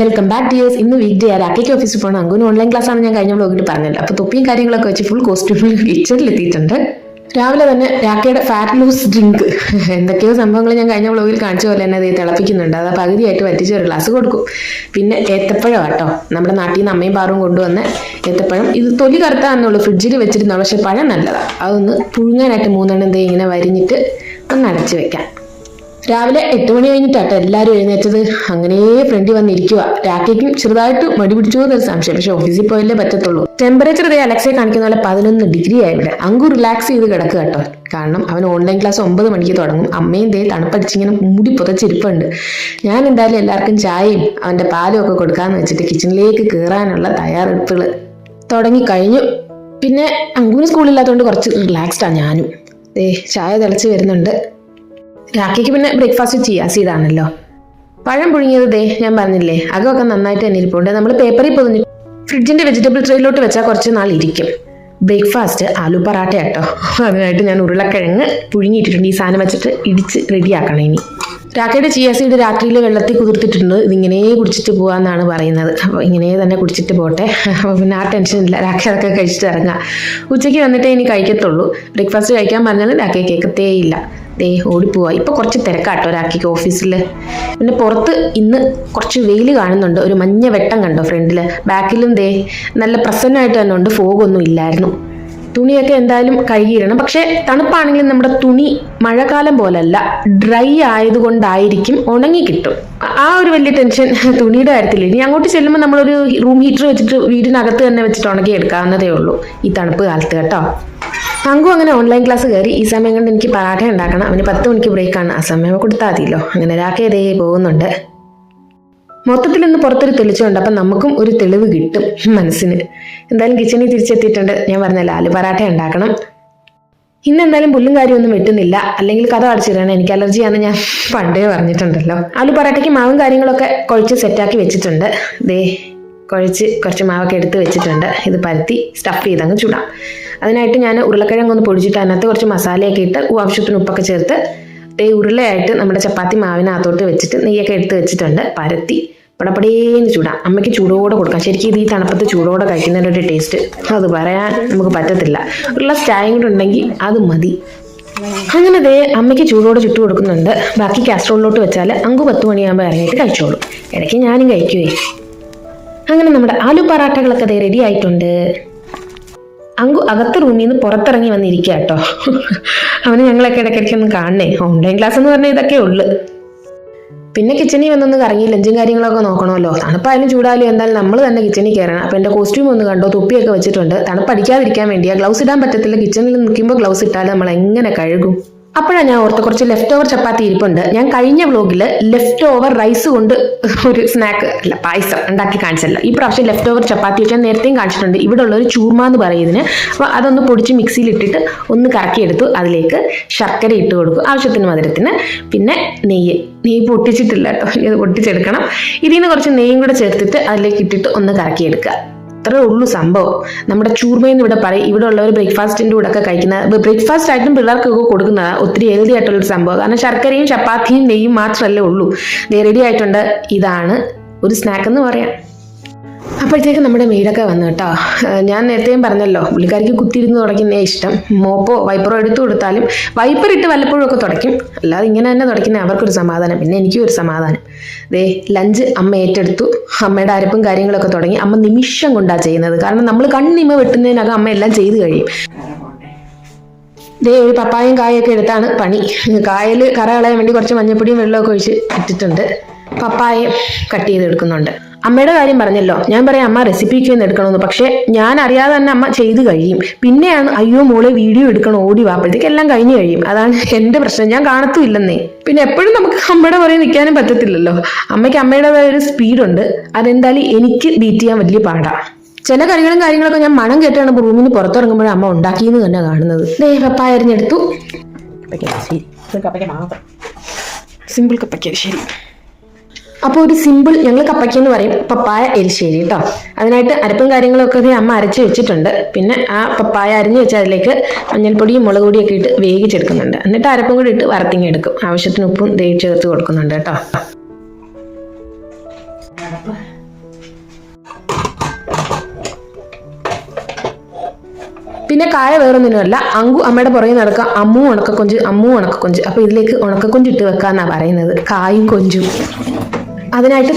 Welcome back dears. ഇന്ന് week day രാക്കേക്ക് ഓഫീസിൽ പോകണം. അങ്കുന് ഓൺലൈൻ ക്ലാസ് ആണ് ഞാൻ കഴിഞ്ഞ വ്ലോഗിൽ പറഞ്ഞല്ലോ. അപ്പോൾ തൊപ്പിയും കാര്യങ്ങളൊക്കെ വെച്ച് ഫുൾ കോസ്റ്റ്യൂമിൽ കിച്ചണിൽ എത്തിയിട്ടുണ്ട്. രാവിലെ തന്നെ രാക്കയുടെ ഫാറ്റ് ലൂസ് ഡ്രിങ്ക് എന്തൊക്കെയോ സംഭവങ്ങൾ ഞാൻ കഴിഞ്ഞ വ്ലോഗിൽ കാണിച്ച പോലെ തന്നെ അത് തിളപ്പിക്കുന്നുണ്ട്. അത് പകുതിയായിട്ട് വറ്റിച്ച് ഒരു ഗ്ലാസ് കൊടുക്കും. പിന്നെ ഏത്തപ്പഴം കേട്ടോ, നമ്മുടെ നാട്ടിൽ നിന്ന് അമ്മയും പാറും കൊണ്ടുവന്ന് ഏത്തപ്പഴം. ഇത് തൊലി കറുത്താന്നുള്ളൂ, ഫ്രിഡ്ജിൽ വെച്ചിരുന്നുള്ളൂ, പക്ഷെ പഴം നല്ലതാണ്. അതൊന്ന് പുഴുങ്ങാനായിട്ട് 3 എണ്ണം ഇങ്ങനെ വരിഞ്ഞിട്ട് ഒന്ന് അടച്ച് വെക്കാം. രാവിലെ 8 മണി കഴിഞ്ഞിട്ടാട്ടോ എല്ലാവരും എഴുന്നേറ്റത്. അങ്ങനെ ഫ്രണ്ടിൽ വന്നിരിക്കുക. രാക്കേക്കും ചെറുതായിട്ട് മടി പിടിച്ചു എന്നൊരു സംശയം, പക്ഷെ ഓഫീസിൽ പോയല്ലേ പറ്റത്തുള്ളൂ. ടെമ്പറേച്ചർ ഇതേ അലക്സയെ കാണിക്കുന്ന പോലെ 11 ഡിഗ്രി ആയി ഇവിടെ. അങ്കു റിലാക്സ് ചെയ്ത് കിടക്കുക കേട്ടോ, കാരണം അവൻ ഓൺലൈൻ ക്ലാസ് 9 മണിക്ക് തുടങ്ങും. അമ്മയും ദേ തണുപ്പടിച്ചിങ്ങനെ മൂടി പുതച്ചിരിപ്പുണ്ട്. ഞാൻ എന്തായാലും എല്ലാവർക്കും ചായയും അവൻ്റെ പാലും ഒക്കെ കൊടുക്കാമെന്ന് വെച്ചിട്ട് കിച്ചണിലേക്ക് കയറാനുള്ള തയ്യാറെടുപ്പുകൾ തുടങ്ങിക്കഴിഞ്ഞു. പിന്നെ അങ്കുവിന് സ്കൂളില്ലാത്തതുകൊണ്ട് കുറച്ച് റിലാക്സ്ഡാണ് ഞാനും. ചായ തിളച്ച് വരുന്നുണ്ട്. രാഖിക്ക് പിന്നെ ബ്രേക്ക്ഫാസ്റ്റ് ചിയാ സീഡാണല്ലോ. പഴം പുഴുങ്ങിയത് ഞാൻ പറഞ്ഞില്ലേ, അകമൊക്കെ നന്നായിട്ട് തന്നെ ഇരിപ്പുണ്ട്. നമ്മൾ പേപ്പറിൽ പൊതിഞ്ഞ് ഫ്രിഡ്ജിന്റെ വെജിറ്റബിൾ ട്രേയിലോട്ട് വെച്ചാൽ കുറച്ച് നാൾ ഇരിക്കും. ബ്രേക്ക്ഫാസ്റ്റ് ആലു പറാട്ട കേട്ടോ. അതിനായിട്ട് ഞാൻ ഉരുളക്കിഴങ്ങ് പുഴുങ്ങിയിട്ടിട്ടുണ്ട്. ഈ സാധനം വെച്ചിട്ട് ഇടിച്ച് റെഡിയാക്കണം. ഇനി രാഖയുടെ ചിയാ സീഡ് രാത്രിയിൽ വെള്ളത്തിൽ കുതിർത്തിട്ടുണ്ട്. ഇതിങ്ങനെ കുടിച്ചിട്ട് പോകാമെന്നാണ് പറയുന്നത്. അപ്പോൾ ഇങ്ങനെ തന്നെ കുടിച്ചിട്ട് പോട്ടെ. അപ്പോൾ പിന്നെ ആ ടെൻഷനില്ല. രാഖ അതൊക്കെ കഴിച്ചിട്ട് ഇറങ്ങാം. ഉച്ചയ്ക്ക് വന്നിട്ടേ ഇനി കഴിക്കത്തുള്ളൂ. ബ്രേക്ക്ഫാസ്റ്റ് കഴിക്കാൻ പറഞ്ഞാൽ രാഖ കേൾക്കത്തേയില്ല. ഓടിപ്പോവാ. ഇപ്പൊ കുറച്ച് തിരക്കാട്ടോ രാഖിക്ക് ഓഫീസിൽ. പിന്നെ പുറത്ത് ഇന്ന് കുറച്ച് വെയിൽ കാണുന്നുണ്ട്. ഒരു മഞ്ഞ വെട്ടം കണ്ടോ ഫ്രണ്ടില്, ബാക്കിലും നല്ല പ്രസന്നമായിട്ട് തന്നെ ഉണ്ട്. ഫോഗൊന്നും ഇല്ലായിരുന്നു. തുണിയൊക്കെ എന്തായാലും കഴുകിയിടണം. പക്ഷെ തണുപ്പാണെങ്കിലും നമ്മുടെ തുണി മഴക്കാലം പോലല്ല, ഡ്രൈ ആയതുകൊണ്ടായിരിക്കും ഉണങ്ങി കിട്ടും. ആ ഒരു വലിയ ടെൻഷൻ തുണിയുടെ കാര്യത്തില്ല. ഇനി അങ്ങോട്ട് ചെല്ലുമ്പോൾ നമ്മളൊരു റൂം ഹീറ്റർ വെച്ചിട്ട് വീടിനകത്ത് തന്നെ വെച്ചിട്ട് ഉണക്കി എടുക്കാവുന്നതേ ഉള്ളൂ ഈ തണുപ്പ് കാലത്ത് കേട്ടോ. അങ്കു അങ്ങനെ ഓൺലൈൻ ക്ലാസ് കയറി. ഈ സമയം കൊണ്ട് എനിക്ക് പറാഠ ഉണ്ടാക്കണം. അവന് 10 മണിക്ക് ബ്രേക്കാണ്. ആ സമയം കൊടുത്താൽ മതിയല്ലോ. അങ്ങനെ രാഖ പോകുന്നുണ്ട്. മൊത്തത്തിൽ ഇന്ന് പുറത്തൊരു തെളിച്ചുണ്ട്. അപ്പം നമുക്കും ഒരു തെളിവ് കിട്ടും മനസ്സിന്. എന്തായാലും കിച്ചണിൽ തിരിച്ചെത്തിയിട്ടുണ്ട്. ഞാൻ പറഞ്ഞല്ലോ ആലു പറാഠ ഉണ്ടാക്കണം. ഇന്ന് എന്തായാലും പുല്ലും കാര്യമൊന്നും വെട്ടുന്നില്ല, അല്ലെങ്കിൽ കഥ അടച്ചിടണം. എനിക്ക് അലർജിയാണെന്ന് ഞാൻ പണ്ടേ പറഞ്ഞിട്ടുണ്ടല്ലോ. ആലു പറാഠയ്ക്ക് മാവും കാര്യങ്ങളൊക്കെ കുഴച്ച് സെറ്റാക്കി വെച്ചിട്ടുണ്ട്. കുഴച്ച് കുറച്ച് മാവൊക്കെ എടുത്ത് വെച്ചിട്ടുണ്ട്. ഇത് പരത്തി സ്റ്റഫ് ചെയ്തങ്ങ് ചൂടാം. അതിനായിട്ട് ഞാൻ ഉരുളക്കിഴങ്ങൊന്ന് പൊടിച്ചിട്ട് അതിനകത്ത് കുറച്ച് മസാലയൊക്കെ ഇട്ട് ആവശ്യത്തിന് ഉപ്പൊക്കെ ചേർത്ത് ഉരുളയായിട്ട് നമ്മുടെ ചപ്പാത്തി മാവിനകത്തോട്ട് വെച്ചിട്ട് നെയ്യൊക്കെ എടുത്ത് വെച്ചിട്ടുണ്ട്. പരത്തി പടപടേന്ന് ചൂടാം. അമ്മയ്ക്ക് ചൂടോടെ കൊടുക്കാം. ശരിക്കും ഇത് ഈ തണുപ്പത്ത് ചൂടോടെ കഴിക്കുന്നതിൻ്റെ ഒരു ടേസ്റ്റ് അത് പറയാൻ നമുക്ക് പറ്റത്തില്ല. ഒരു ഗ്ലാസ് ചായയും കൂടെ ഉണ്ടെങ്കിൽ അത് മതി. അങ്ങനെ അമ്മയ്ക്ക് ചൂടോടെ ചുട്ടു കൊടുക്കുന്നുണ്ട്. ബാക്കി കാസ്ട്രോളിലോട്ട് വെച്ചാൽ അങ്കു 10 മണിയാകുമ്പോൾ ഇറങ്ങിയിട്ട് കഴിച്ചോളൂ. ഇടയ്ക്ക് ഞാനും കഴിക്കുവേ. അങ്ങനെ നമ്മുടെ ആലു പറാട്ടകളൊക്കെ റെഡി ആയിട്ടുണ്ട്. അങ്കു അകത്ത് റൂമിൽ നിന്ന് പുറത്തിറങ്ങി വന്നിരിക്കുക കേട്ടോ. അവന് ഞങ്ങളൊക്കെ ഇടയ്ക്കിടയ്ക്കൊന്നും കാണണേ. ഓൺലൈൻ ക്ലാസ് എന്ന് പറഞ്ഞാൽ ഇതൊക്കെ ഉള്ളു. പിന്നെ കിച്ചണിൽ വന്നൊന്ന് കറങ്ങി ലഞ്ചും കാര്യങ്ങളൊക്കെ നോക്കണമല്ലോ. തണുപ്പായാലും ചൂടായാലും എന്തായാലും നമ്മൾ തന്നെ കിച്ചണിൽ കയറണം. അപ്പം എൻ്റെ കോസ്റ്റ്യൂം ഒന്ന് കണ്ടോ, തൊപ്പിയൊക്കെ വെച്ചിട്ടുണ്ട്. തണുപ്പടിക്കാതിരിക്കാൻ വേണ്ടിയാണ്. ഗ്ലൗസ് ഇടാൻ പറ്റത്തില്ല. കിച്ചണിൽ നിൽക്കുമ്പോൾ ഗ്ലൗസ് ഇട്ടാൽ നമ്മൾ എങ്ങനെ കഴുകും? അപ്പോഴാണ് ഞാൻ ഓർത്ത് കുറച്ച് ലെഫ്റ്റ് ഓവർ ചപ്പാത്തി ഇരിപ്പുണ്ട്. ഞാൻ കഴിഞ്ഞ വ്ലോഗിൽ ലെഫ്റ്റ് ഓവർ റൈസ് കൊണ്ട് ഒരു സ്നാക്ക് അല്ല പായസം ഉണ്ടാക്കി കാണിച്ചല്ല. ഈ പ്രാവശ്യം ലെഫ്റ്റ് ഓവർ ചപ്പാത്തി വെച്ചാൽ നേരത്തെയും കാണിച്ചിട്ടുണ്ട്. ഇവിടെ ഉള്ളൊരു ചൂർമ എന്ന് പറയുന്നതിന്. അപ്പോൾ അതൊന്ന് പൊടിച്ച് മിക്സിയിൽ ഇട്ടിട്ട് ഒന്ന് കറക്കിയെടുത്തു. അതിലേക്ക് ശർക്കര ഇട്ട് കൊടുക്കും ആവശ്യത്തിന് മധുരത്തിന്. പിന്നെ നെയ്യ് പൊട്ടിച്ചിട്ടില്ല കേട്ടോ, ഇത് പൊട്ടിച്ചെടുക്കണം. ഇതിൽ നിന്ന് കുറച്ച് നെയ്യും കൂടെ ചേർത്തിട്ട് അതിലേക്ക് ഇട്ടിട്ട് ഒന്ന് കറക്കിയെടുക്കുക. അത്രേ ഉള്ളൂ സംഭവം. നമ്മുടെ ചൂർമയെന്ന് ഇവിടെ പറയും. ഇവിടെ ഉള്ളവർ ബ്രേക്ക്ഫാസ്റ്റിൻ്റെ കൂടെ ഒക്കെ കഴിക്കുന്ന, ബ്രേക്ക്ഫാസ്റ്റ് ആയിട്ടും പിള്ളേർക്കൊക്കെ കൊടുക്കുന്നതാണ്. ഒത്തിരി ഹെൽത്തി ആയിട്ടുള്ളൊരു സംഭവം. കാരണം ശർക്കരയും ചപ്പാത്തിയും നെയ്യും മാത്രമല്ലേ ഉള്ളൂ. റെഡി ആയിട്ടുണ്ട്. ഇതാണ് ഒരു സ്നാക്ക് എന്ന് പറയാം. അപ്പോഴത്തേക്ക് നമ്മുടെ മെയ്ഡൊക്കെ വന്നു കേട്ടോ. ഞാൻ നേരത്തെയും പറഞ്ഞല്ലോ, പുള്ളിക്കാരിക്ക് കുത്തിയിരുന്ന് തുടയ്ക്കുന്നേ ഇഷ്ടം. മോപ്പോ വൈപ്പറോ എടുത്തു കൊടുത്താലും വൈപ്പർ ഇട്ട് വല്ലപ്പോഴും ഒക്കെ തുടയ്ക്കും. അല്ലാതെ ഇങ്ങനെ തന്നെ തുടയ്ക്കുന്ന അവർക്കൊരു സമാധാനം, പിന്നെ എനിക്കും ഒരു സമാധാനം. ലഞ്ച് അമ്മ ഏറ്റെടുത്തു. അമ്മയുടെ അരപ്പും കാര്യങ്ങളൊക്കെ തുടങ്ങി. അമ്മ നിമിഷം കൊണ്ടാണ് ചെയ്യുന്നത്. കാരണം നമ്മൾ കണ്ണിമ വെട്ടുന്നതിനകം അമ്മ എല്ലാം ചെയ്ത് കഴിയും. ഒരു പപ്പായും കായൊക്കെ എടുത്താണ് പണി. കായൽ കറ കളയാൻ വേണ്ടി കുറച്ച് മഞ്ഞപ്പൊടിയും വെള്ളമൊക്കെ ഒഴിച്ച് ഇട്ടിട്ടുണ്ട്. പപ്പായ കട്ട് ചെയ്തെടുക്കുന്നുണ്ട്. അമ്മയുടെ കാര്യം പറഞ്ഞല്ലോ, ഞാൻ പറയാം അമ്മ റെസിപ്പിക്ക് എടുക്കണമെന്ന്. പക്ഷെ ഞാൻ അറിയാതെ തന്നെ അമ്മ ചെയ്ത് കഴിയും. പിന്നെയാണ് അയ്യോ മോളെ വീഡിയോ എടുക്കണം ഓടി വാപ്പോഴത്തേക്ക് എല്ലാം കഴിഞ്ഞ് കഴിയും. അതാണ് എൻ്റെ പ്രശ്നം. ഞാൻ കാണത്തുമില്ലെന്നേ. പിന്നെ എപ്പോഴും നമുക്ക് അമ്മയുടെ പുറകെ നിൽക്കാനും പറ്റത്തില്ലല്ലോ. അമ്മയ്ക്ക് അമ്മയുടേതായ ഒരു സ്പീഡുണ്ട്. അതെന്തായാലും എനിക്ക് ബീറ്റ് ചെയ്യാൻ വലിയ പാടാണ്. ചില കറികളും കാര്യങ്ങളൊക്കെ ഞാൻ മണം കേട്ടാണ് റൂമിൽ നിന്ന് പുറത്തിറങ്ങുമ്പോഴേ അമ്മ ഉണ്ടാക്കിയെന്ന് തന്നെ കാണുന്നത്. പപ്പായ അരിഞ്ഞെടുത്തു. സിമ്പിൾ കപ്പയ്ക്ക ശരി. അപ്പോൾ ഒരു സിമ്പിൾ, ഞങ്ങൾ കപ്പയ്ക്കെന്ന് പറയും, പപ്പായ എരിശ്ശേരി കേട്ടോ. അതിനായിട്ട് അരപ്പും കാര്യങ്ങളൊക്കെ അമ്മ അരച്ച് വെച്ചിട്ടുണ്ട്. പിന്നെ ആ പപ്പായ അരിഞ്ഞ് വെച്ച് അതിലേക്ക് മഞ്ഞൾപ്പൊടിയും മുളക് പൊടിയൊക്കെ ഇട്ട് വേവിച്ചെടുക്കുന്നുണ്ട്. എന്നിട്ട് അരപ്പും കൂടി ഇട്ട് വറുത്തിങ്ങെടുക്കും. ആവശ്യത്തിന് ഉപ്പും ചേർത്ത് കൊടുക്കുന്നുണ്ട് കേട്ടോ. പിന്നെ കായ വേറൊന്നിനുമല്ല, അങ്കു അമ്മയുടെ പുറകെ നടക്കുക, അമ്മു ഉണക്കക്കൊഞ്ച്. അപ്പൊ ഇതിലേക്ക് ഉണക്കക്കൊഞ്ച് ഇട്ട് വെക്കാന്നാ പറയുന്നത്, കായും കൊഞ്ചും. അതിനായിട്ട്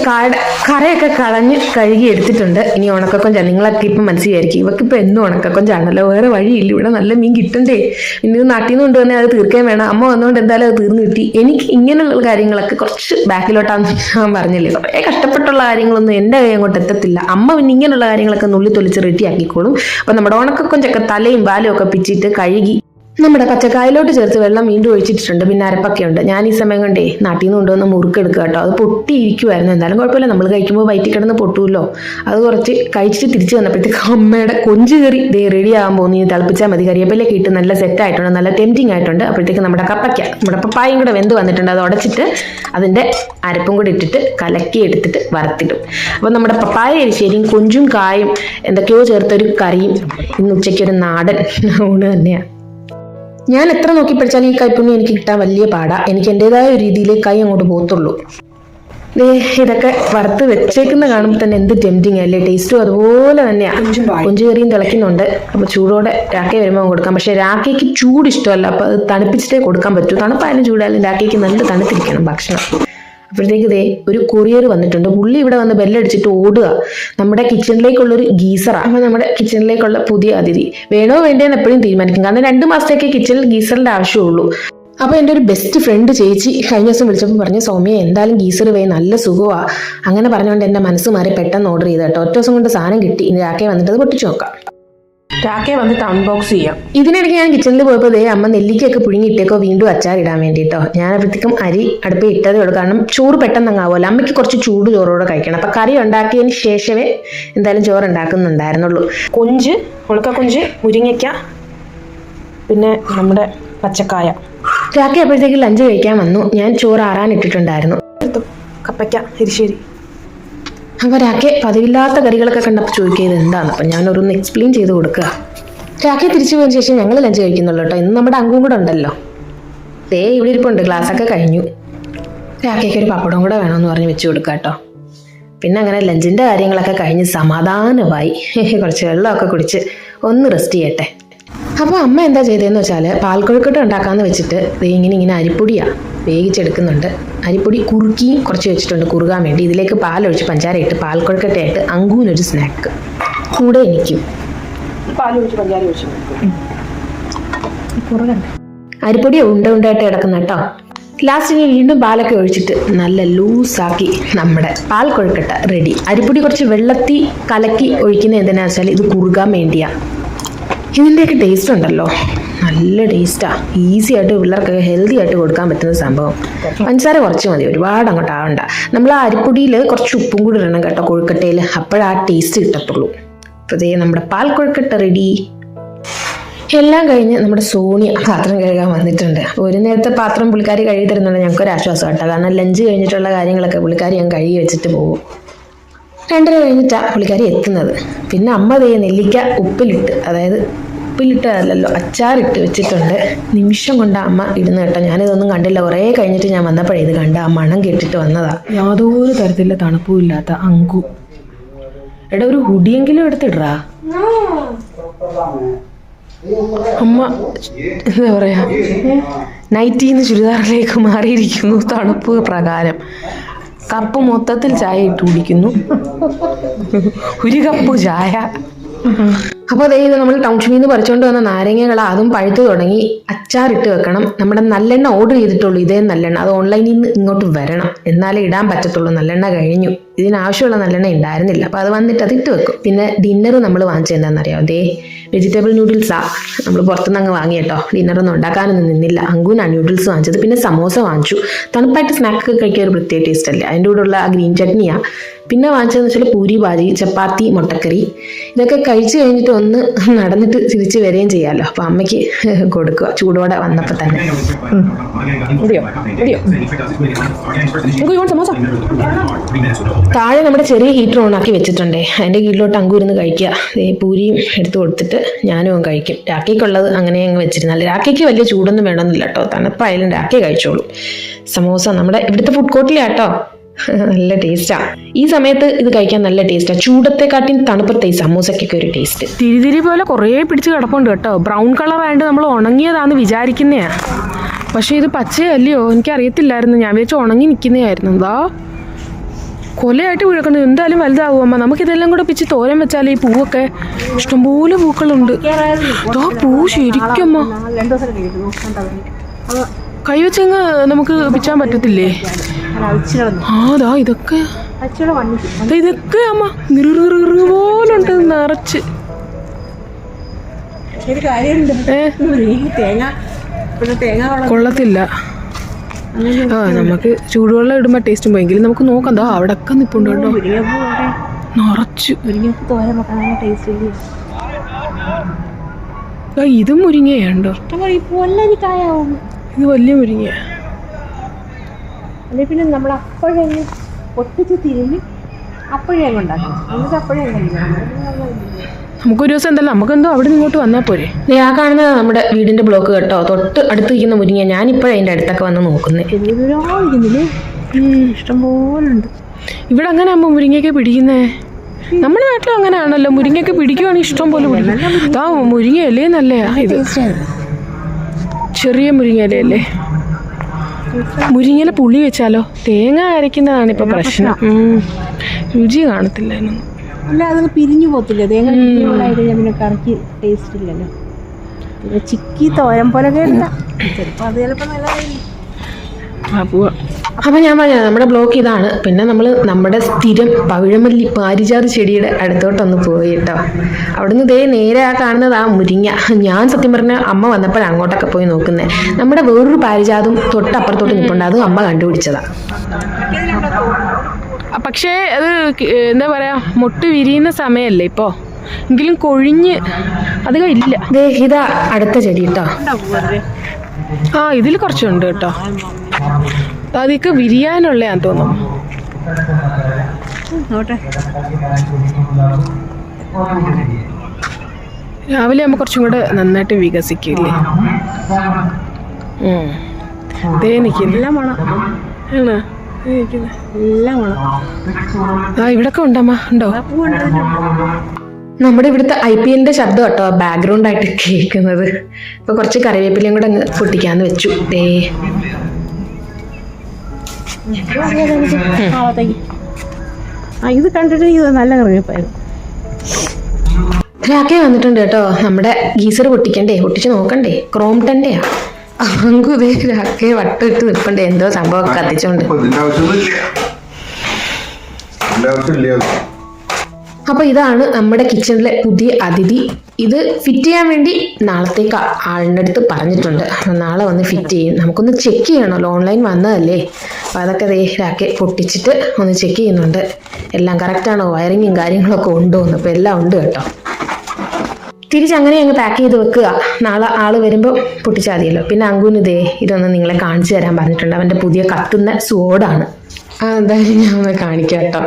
കറയൊക്കെ കളഞ്ഞ് കഴുകി എടുത്തിട്ടുണ്ട്. ഇനി ഉണക്കക്കൊഞ്ചാ. നിങ്ങളൊക്കെ ഇപ്പം മനസ്സിലായിരിക്കും, ഇവക്കിപ്പോൾ എന്നും ഉണക്കക്കൊഞ്ചാണല്ലോ, വേറെ വഴിയില്ല, ഇവിടെ നല്ല മീൻ കിട്ടണ്ടേ, പിന്നെ ഇത് നാട്ടിൽ നിന്ന് കൊണ്ടുവന്നാൽ അത് തീർക്കാൻ വേണം. അമ്മ വന്നുകൊണ്ട് എന്തായാലും അത് തീർന്നു കിട്ടി. എനിക്ക് ഇങ്ങനെയുള്ള കാര്യങ്ങളൊക്കെ കുറച്ച് ബാക്കിലോട്ടാന്ന് ഞാൻ പറഞ്ഞില്ലേ, കുറേ കഷ്ടപ്പെട്ടുള്ള കാര്യങ്ങളൊന്നും എൻ്റെ കൈ അങ്ങോട്ട് എത്തത്തില്ല. അമ്മ പിന്നെ ഇങ്ങനെയുള്ള കാര്യങ്ങളൊക്കെ നുള്ളി തൊലിച്ച് റെഡിയാക്കിക്കോളും. അപ്പം നമ്മുടെ ഉണക്കക്കൊഞ്ചൊക്കെ തലയും വാലും ഒക്കെ പിച്ചിട്ട് കഴുകി നമ്മുടെ പച്ചക്കായലോട്ട് ചേർത്ത് വെള്ളം വീണ്ടും ഒഴിച്ചിട്ടുണ്ട്. പിന്നെ അരപ്പൊക്കെ ഉണ്ട്. ഞാൻ ഈ സമയം കൊണ്ടേ നാട്ടിൽ നിന്ന് കൊണ്ടുവന്ന മുറുക്കെടുക്കുക കേട്ടോ. അത് പൊട്ടിയിരിക്കുമായിരുന്നു. എന്തായാലും കുഴപ്പമില്ല, നമ്മൾ കഴിക്കുമ്പോൾ വയറ്റിൽ കിടന്ന് പൊട്ടുമല്ലോ. അത് കുറച്ച് കഴിച്ചിട്ട് തിരിച്ച് വന്നപ്പോഴത്തേക്ക് അമ്മയുടെ കൊഞ്ച് കറി റെഡി ആകാൻ പോകുന്നു. ഇനി തിളപ്പിച്ചാൽ മതി. കരിവേപ്പിലൊക്കെ ഇട്ട് നല്ല സെറ്റായിട്ടുണ്ട്, നല്ല ടെംപ്റ്റിംഗ് ആയിട്ടുണ്ട്. അപ്പോഴത്തേക്ക് നമ്മുടെ നമ്മുടെ പപ്പായും കൂടെ വെന്ത് വന്നിട്ടുണ്ട്. അത് ഉടച്ചിട്ട് അതിൻ്റെ അരപ്പും കൂടെ ഇട്ടിട്ട് കലക്കി എടുത്തിട്ട് വറുത്തിടും. അപ്പോൾ നമ്മുടെ പപ്പായ എരിശ്ശേരിയും കൊഞ്ചും കായും എന്തൊക്കെയോ ചേർത്തൊരു കറിയും ഇന്ന് ഉച്ചയ്ക്കൊരു നാടൻ ഊണ് തന്നെയാണ്. ഞാൻ എത്ര നോക്കി പഠിച്ചാലും ഈ കൈപ്പുണ്യം എനിക്ക് കിട്ടാൻ വലിയ പാടാ. എനിക്ക് എൻ്റെതായ ഒരു രീതിയിൽ കൈ അങ്ങോട്ട് പോകത്തുള്ളൂ. ഇതൊക്കെ വറുത്ത് വെച്ചേക്കുന്ന കാണുമ്പോൾ തന്നെ എന്ത് ടെംപ്റ്റിംഗ് അല്ലേ. ടേസ്റ്റും അതുപോലെ തന്നെയാണ്. കൊഞ്ചു കറിയും തിളയ്ക്കുന്നുണ്ട്. അപ്പോൾ ചൂടോടെ രാഖി വരുമ്പോൾ കൊടുക്കാം. പക്ഷേ രാഖിക്ക് ചൂട് ഇഷ്ടമല്ല, അപ്പോൾ അത് തണുപ്പിച്ചിട്ടേ കൊടുക്കാൻ പറ്റൂ. തണുപ്പായാലും ചൂടായാലും രാഖിക്ക് നല്ല തണുത്തിരിക്കണം ഭക്ഷണം. അപ്പോഴത്തേക്ക് ഒരു കൊറിയർ വന്നിട്ടുണ്ട്. പുള്ളി ഇവിടെ വന്ന് ബെല്ലടിച്ചിട്ട് ഓടുക. നമ്മുടെ കിച്ചണിലേക്കുള്ളൊരു ഗീസറാണ്. അപ്പോൾ നമ്മുടെ കിച്ചണിലേക്കുള്ള പുതിയ അതിഥി വേണോ വേണ്ടേന്ന് എപ്പോഴും തീരുമാനിക്കും. കാരണം 2 മാസത്തേക്ക് കിച്ചണിൽ ഗീസറിൻ്റെ ആവശ്യമുള്ളൂ. അപ്പോൾ എൻ്റെ ഒരു ബെസ്റ്റ് ഫ്രണ്ട് ചേച്ചി കഴിഞ്ഞ ദിവസം വിളിച്ചപ്പോൾ പറഞ്ഞു, സൗമ്യ എന്തായാലും ഗീസർ വേ നല്ല സുഖമാണ്. അങ്ങനെ പറഞ്ഞുകൊണ്ട് എൻ്റെ മനസ്സ് മാറി പെട്ടെന്ന് ഓർഡർ ചെയ്ത കേട്ടോ. ഒറ്റ ദിവസം കൊണ്ട് സാധനം കിട്ടി. ഇനി രാഖയെ വന്നിട്ട് അത് പൊട്ടിച്ചു നോക്കാം. രാഖയെ വന്നിട്ട് അൺബോക്സ് ചെയ്യാം. ഇതിനിടയ്ക്ക് ഞാൻ കിച്ചണിൽ പോയപ്പോൾ അമ്മ നെല്ലിക്കൊക്കെ പുഴുങ്ങിയിട്ടേക്കോ വീണ്ടും അച്ചാറിടാൻ വേണ്ടിയിട്ടോ. ഞാൻ അപ്പോഴത്തേക്കും അരി അടുപ്പിൽ ഇട്ടതേ ഉള്ളൂ. കാരണം ചോറ് പെട്ടെന്ന് അങ്ങാവുമല്ലോ. അമ്മയ്ക്ക് കുറച്ച് ചൂട് ചോറോടെ കഴിക്കണം. അപ്പം കറി ഉണ്ടാക്കിയതിന് ശേഷമേ എന്തായാലും ചോറ് ഉണ്ടാക്കുന്നുണ്ടായിരുന്നുള്ളൂ. കൊഞ്ച്, ഉണക്കക്കൊഞ്ച്, മുരിങ്ങയ്ക്ക, പിന്നെ നമ്മുടെ പച്ചക്കായ. രാഖി അപ്പോഴത്തേക്ക് ലഞ്ച് കഴിക്കാൻ വന്നു. ഞാൻ ചോറ് ആറാനിട്ടിട്ടുണ്ടായിരുന്നു. കപ്പയ്ക്ക, എരിശ്ശേരി. അപ്പോൾ രാഖി പതിവില്ലാത്ത കറികളൊക്കെ കണ്ടപ്പോൾ ചോദിക്കുന്നത് എന്താണ്. അപ്പം ഞാനൊരൊന്ന് എക്സ്പ്ലെയിൻ ചെയ്ത് കൊടുക്കുക. രാഖി തിരിച്ചു പോയതിന് ശേഷം ഞങ്ങൾ ലഞ്ച് കഴിക്കുന്നുള്ളൂ കേട്ടോ. ഇന്ന് നമ്മുടെ അങ്കും കൂടെ ഉണ്ടല്ലോ. ഇവിടെ ഇരിപ്പുണ്ട്. ക്ലാസ്സൊക്കെ കഴിഞ്ഞു. രാഖിക്ക് ഒരു പപ്പടം കൂടെ വേണമെന്ന് പറഞ്ഞ് വെച്ച് കൊടുക്കുക കേട്ടോ. പിന്നെ അങ്ങനെ ലഞ്ചിൻ്റെ കാര്യങ്ങളൊക്കെ കഴിഞ്ഞ് സമാധാനമായി കുറച്ച് വെള്ളമൊക്കെ കുടിച്ച് ഒന്ന് റെസ്റ്റ് ചെയ്യട്ടെ. അപ്പോൾ അമ്മ എന്താ ചെയ്തതെന്ന് വെച്ചാൽ പാൽക്കൊഴുക്കട്ട ഉണ്ടാക്കാമെന്ന് വെച്ചിട്ട് ഇങ്ങനെ അരിപ്പൊടിയാണ് വേവിച്ചെടുക്കുന്നുണ്ട്. അരിപ്പൊടി കുറുക്കിയും കുറച്ച് വെച്ചിട്ടുണ്ട് കുറുകാൻ വേണ്ടി. ഇതിലേക്ക് പാലൊഴിച്ച് പഞ്ചാര ഇട്ട് പാൽക്കൊഴുക്കട്ടയായിട്ട് അങ്കൂനൊരു സ്നാക്ക് കൂടെ എനിക്കും. പാലൊഴിച്ച് പഞ്ചാര ഒഴിച്ച് അരിപ്പൊടി ഉണ്ടയായിട്ട് കിടക്കുന്ന കേട്ടോ. ലാസ്റ്റിന് വീണ്ടും പാലൊക്കെ ഒഴിച്ചിട്ട് നല്ല ലൂസാക്കി നമ്മുടെ പാൽക്കൊഴുക്കട്ട റെഡി. അരിപ്പൊടി കുറച്ച് വെള്ളത്തിൽ കലക്കി ഒഴിക്കുന്നത് എന്തിനാ വെച്ചാൽ ഇത് കുറുകാൻ വേണ്ടിയാണ്. ഇതിൻ്റെയൊക്കെ ടേസ്റ്റ് ഉണ്ടല്ലോ, നല്ല ടേസ്റ്റാണ്. ഈസി ആയിട്ട് പിള്ളേർക്കൊക്കെ ഹെൽത്തി ആയിട്ട് കൊടുക്കാൻ പറ്റുന്ന സംഭവം. പഞ്ചസാര കുറച്ച് മതി, ഒരുപാട് അങ്ങോട്ട് ആവണ്ട. നമ്മൾ ആ അരിപ്പൊടിയിൽ കുറച്ച് ഉപ്പും കൂടി ഇടണം കേട്ടോ കൊഴുക്കട്ടയിൽ, അപ്പോഴാ ടേസ്റ്റ് കിട്ടത്തുള്ളൂ. അപ്പോൾ നമ്മുടെ പാൽ കൊഴുക്കട്ട റെഡി. എല്ലാം കഴിഞ്ഞ് നമ്മുടെ സോണിയ പാത്രം കഴുകാൻ വന്നിട്ടുണ്ട്. ഒരു നേരത്തെ പാത്രം പുള്ളിക്കാരി കഴുകി തരുന്നുണ്ട്. ഞങ്ങൾക്കൊരാശ്വാസം കേട്ടോ. കാരണം ലഞ്ച് കഴിഞ്ഞിട്ടുള്ള കാര്യങ്ങളൊക്കെ പുള്ളിക്കാരി ഞാൻ കഴുകി വെച്ചിട്ട് പോകും. 2:30 കഴിഞ്ഞിട്ടാണ് പുള്ളിക്കാരി എത്തുന്നത്. പിന്നെ അമ്മ നെല്ലിക്ക ഉപ്പിലിട്ട്, അതായത് ഉപ്പിലിട്ടതല്ലോ അച്ചാറിട്ട് വെച്ചിട്ടുണ്ട്. നിമിഷം കൊണ്ട് അമ്മ ഇടുന്ന കേട്ടോ. ഞാനിതൊന്നും കണ്ടില്ല. കുറേ കഴിഞ്ഞിട്ട് ഞാൻ വന്നപ്പോഴേ ഇത് കണ്ട. ആ മണം കേട്ടിട്ട് വന്നതാ. യാതൊരു തരത്തിലുള്ള തണുപ്പും ഇല്ലാത്ത അങ്കു. എടാ ഒരു ഹുഡിയെങ്കിലും എടുത്തിടാ. അമ്മ എന്താ പറയാ, നൈറ്റിന്ന് ചുരിദാറിലേക്ക് മാറിയിരിക്കുന്നു തണുപ്പ് പ്രകാരം. കപ്പ് മൊത്തത്തിൽ ചായ ഇട്ട് കുടിക്കുന്നു. ഒരു കപ്പ് ചായ. അപ്പോൾ ഇത് നമ്മൾ ടൗൺഷിപ്പിൽ നിന്ന് പറിച്ചുകൊണ്ട് വന്ന നാരങ്ങകൾ അതും പഴുത്ത് തുടങ്ങി. അച്ചാറിട്ട് വെക്കണം. നമ്മുടെ നല്ലെണ്ണ ഓർഡർ ചെയ്തിട്ടുള്ളൂ. ഇതേ നല്ലെണ്ണ അത് ഓൺലൈനിൽ നിന്ന് ഇങ്ങോട്ട് വരണം, എന്നാലേ ഇടാൻ പറ്റത്തുള്ളൂ. നല്ലെണ്ണ കഴിഞ്ഞു. ഇതിനാവശ്യമുള്ള നല്ലെണ്ണ ഉണ്ടായിരുന്നില്ല. അപ്പോൾ അത് വന്നിട്ട് അത് ഇട്ട് വെക്കും. പിന്നെ ഡിന്നർ നമ്മൾ വാങ്ങിച്ചത് എന്താണെന്നറിയാം, വെജിറ്റബിൾ നൂഡിൽസാണ് നമ്മൾ പുറത്തുനിന്ന് അങ്ങ് വാങ്ങി കേട്ടോ. ഡിന്നറൊന്നും ഉണ്ടാക്കാനൊന്നും നിന്നില്ല. അങ്കൂനാണ് നൂഡിൽസ് വാങ്ങിച്ചത്. പിന്നെ സമോസ വാങ്ങിച്ചു. തണുപ്പായിട്ട് സ്നാക്കൊക്കെ കഴിക്കാൻ ഒരു പ്രത്യേക ടേസ്റ്റ് അല്ലേ. അതിൻ്റെ കൂടെയുള്ള ആ ഗ്രീൻ ചട്നിയാണ്. പിന്നെ വാങ്ങിച്ചതെന്ന് വെച്ചാൽ പൂരി ഭാജി, ചപ്പാത്തി, മുട്ടക്കറി. ഇതൊക്കെ കഴിച്ച് കഴിഞ്ഞിട്ട് ഒന്ന് നടന്നിട്ട് തിരിച്ച് വരികയും ചെയ്യാമല്ലോ. അപ്പോൾ അമ്മയ്ക്ക് കൊടുക്കുക ചൂടോടെ വന്നപ്പോൾ തന്നെ. താഴെ നമ്മുടെ ചെറിയ ഹീറ്റർ ഓണാക്കി വെച്ചിട്ടുണ്ടേ. അതിൻ്റെ കീഴിലോട്ട് അങ്കു ഇരുന്ന് കഴിക്കുക. പൂരിയും എടുത്ത് കൊടുത്തിട്ട് ഞാനും കഴിക്കും. രാഖിക്കുള്ളത് അങ്ങനെ അങ്ങ് വെച്ചിരുന്നാൽ. രാഖിക്ക് വലിയ ചൂടൊന്നും വേണമെന്നില്ല കേട്ടോ. തണുപ്പായാലും രാഖി കഴിച്ചോളൂ. സമോസ നമ്മുടെ ഇവിടുത്തെ ഫുഡ് കോർട്ടിലാട്ടോ. നല്ല ടേസ്റ്റാണ്. ഈ സമയത്ത് ഇത് കഴിക്കാൻ നല്ല ടേസ്റ്റാണ്. ചൂടത്തെക്കാട്ടിയും തണുപ്പത്തെ ഈ സമൂസക്കൊക്കെ ഒരു ടേസ്റ്റ്. തിരിതിരി പോലെ കുറേ പിടിച്ച് കിടപ്പുണ്ട് കേട്ടോ. ബ്രൗൺ കളർ ആയതുകൊണ്ട് നമ്മൾ ഉണങ്ങിയതാന്ന് വിചാരിക്കുന്നതാ. പക്ഷേ ഇത് പച്ചയല്ലയോ, എനിക്കറിയത്തില്ലായിരുന്നു. ഞാൻ വിചാരിച്ചു ഉണങ്ങി നിൽക്കുന്നതായിരുന്നു. എന്താ കൊലയായിട്ട് വീഴക്കണം. എന്തായാലും വലുതാവും അമ്മ. നമുക്കിതെല്ലാം കൂടെ പിച്ച് തോരൻ വെച്ചാൽ ഈ പൂവൊക്കെ ഇഷ്ടംപോലെ പൂക്കളുണ്ട്. ആ പൂ ശരിക്കും അമ്മ കൈവച്ചങ്ങ് നമുക്ക് പിച്ചാൻ പറ്റത്തില്ലേ? അതാ ഇതൊക്കെ ഇതൊക്കെ അമ്മ നിറു പോലുണ്ട് നിറച്ച്. കൊള്ളത്തില്ല. നമുക്ക് ചൂടുവെള്ളം ഇടുമ്പോ ടേസ്റ്റും പോയെങ്കിലും നമുക്ക് നോക്കാം. ദാ അവിടെ ഒക്കെ നിപ്പുണ്ട് കേട്ടോ നിറച്ചു. ഇതും മുരിങ്ങയുണ്ടോ? ഇത് വലിയ മുരിങ്ങ. പിന്നെ നമ്മൾ അപ്പോഴേ പൊട്ടിച്ച് തിരിഞ്ഞ് അപ്പോഴേ ഉണ്ടാക്കണം. എന്നിട്ട് അപ്പോഴേ നമുക്കൊരു ദിവസം എന്തല്ല നമുക്കെന്തോ അവിടെ നിന്ന് ഇങ്ങോട്ട് വന്നാൽ പോരെ. ആ കാണുന്നത് നമ്മുടെ വീടിന്റെ ബ്ലോക്ക് കേട്ടോ. തൊട്ട് അടുത്തിരിക്കുന്ന മുരിങ്ങ. ഞാനിപ്പോഴും അതിൻ്റെ അടുത്തൊക്കെ വന്ന് നോക്കുന്നത്. ഇഷ്ടംപോലുണ്ട്. ഇവിടെ അങ്ങനെ ആകുമ്പോൾ മുരിങ്ങയൊക്കെ പിടിക്കുന്നേ. നമ്മുടെ നാട്ടിലും അങ്ങനെയാണല്ലോ. മുരിങ്ങയൊക്കെ പിടിക്കുവാണെങ്കിൽ ഇഷ്ടം പോലെ പിടിക്കും. ആ മുരിങ്ങയല്ലേ നല്ലയാ. ഇത് ചെറിയ മുരിങ്ങയിലല്ലേ. മുരിങ്ങയില പുളി വെച്ചാലോ? തേങ്ങ അരയ്ക്കുന്നതാണ് ഇപ്പൊ പ്രശ്നം. രുചി കാണത്തില്ല അതിനൊന്നും. അല്ല അതൊക്കെ പിരിഞ്ഞു പോകത്തില്ല. തേങ്ങ പിന്നെ കറക്കി ടേസ്റ്റ് ഇല്ലല്ലോ. പിന്നെ ചിക്കി തോരൻ പോലെ കേട്ടാ ചിലപ്പോൾ അത് ചിലപ്പോൾ നല്ലതായിരിക്കും. അപ്പം ഞാൻ പറഞ്ഞത് നമ്മുടെ ബ്ലോക്ക് ഇതാണ്. പിന്നെ നമ്മൾ നമ്മുടെ സ്ഥിരം പവിഴമല്ലി പാരിജാത ചെടിയുടെ അടുത്തോട്ടൊന്ന് പോയി കേട്ടോ. അവിടുന്ന് ഇതേ നേരെ ആ കാണുന്നത് ആ മുരിങ്ങ. ഞാൻ സത്യം പറഞ്ഞാൽ അമ്മ വന്നപ്പോഴാണ് അങ്ങോട്ടൊക്കെ പോയി നോക്കുന്നത്. നമ്മുടെ വേറൊരു പാരിജാതും തൊട്ടപ്പുറത്തോട്ട് നിൽപ്പുണ്ട്. അത് അമ്മ കണ്ടുപിടിച്ചതാണ്. പക്ഷേ അത് എന്താ പറയാ, മുട്ട് വിരിയുന്ന സമയമല്ലേ ഇപ്പോൾ. എങ്കിലും കൊഴിഞ്ഞ് അധികം ഇല്ല. ഇതാ അടുത്ത ചെടി കേട്ടോ. ഇതിൽ കുറച്ചുണ്ട് കേട്ടോ. അതൊക്കെ വിരിയാനുള്ളതാന്ന് തോന്നുന്നു. രാവിലെ ആകുമ്പോൾ കുറച്ചും കൂടെ നന്നായിട്ട് വികസിക്കില്ലേ. എല്ലാം വേണം. എല്ലാം വേണം. ഇവിടൊക്കെ ഉണ്ടമ്മ. ഉണ്ടോ? നമ്മുടെ ഇവിടുത്തെ IPLന്റെ ശബ്ദം കേട്ടോ ബാക്ക്ഗ്രൗണ്ട് ആയിട്ട് കേൾക്കുന്നത്. ഇപ്പൊ കുറച്ച് കറിവേപ്പിലയും കൂടെ അങ്ങ് പൊട്ടിക്കാന്ന് വെച്ചു. ഇത് കണ്ടിട്ട് ഇത് നല്ല കറിവേപ്പായിരുന്നു. രാക്കെ വന്നിട്ടുണ്ട് കേട്ടോ. നമ്മുടെ ഗീസർ പൊട്ടിക്കണ്ടേ? പൊട്ടിച്ച് നോക്കണ്ടേ? ക്രോംപ്ടന്റെയാ. അങ്കുതേ രാക്കെ വട്ടിട്ട് നിൽപ്പണ്ടേ. എന്തോ സംഭവം കത്തിച്ചോണ്ട്. അപ്പോൾ ഇതാണ് നമ്മുടെ കിച്ചണിലെ പുതിയ അതിഥി. ഇത് ഫിറ്റ് ചെയ്യാൻ വേണ്ടി നാളത്തേക്ക് ആളിൻ്റെ അടുത്ത് പറഞ്ഞിട്ടുണ്ട്. നാളെ വന്ന് ഫിറ്റ് ചെയ്യും. നമുക്കൊന്ന് ചെക്ക് ചെയ്യണമല്ലോ, ഓൺലൈൻ വന്നതല്ലേ. അപ്പോൾ അതൊക്കെ രാക്കെ പൊട്ടിച്ചിട്ട് ഒന്ന് ചെക്ക് ചെയ്യുന്നുണ്ട്. എല്ലാം കറക്റ്റാണോ, വയറിങ്ങും കാര്യങ്ങളൊക്കെ ഉണ്ടോ എന്ന്. അപ്പോൾ എല്ലാം ഉണ്ട് കേട്ടോ. തിരിച്ചങ്ങനെ അങ്ങ് പാക്ക് ചെയ്ത് വെക്കുക. നാളെ ആൾ വരുമ്പോൾ പൊട്ടിച്ചാൽ മതിയല്ലോ. പിന്നെ അങ്കുന് ഇതൊന്ന് നിങ്ങളെ കാണിച്ചു തരാൻ പറഞ്ഞിട്ടുണ്ട്. അവൻ്റെ പുതിയ കത്തുന്ന സോഡാണ്. എന്തായാലും ഞാൻ ഒന്ന് കാണിക്കാം കേട്ടോ.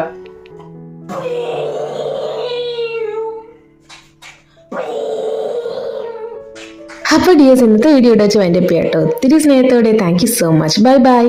അപ്പോൾ ഡിയേഴ്സ്, ഇന്നത്തെ വീഡിയോ വെച്ച് വൈൻഡപ്പ് ചെയ്യാം കേട്ടോ. ഒത്തിരി സ്നേഹത്തോടെ thank you so much. Bye bye.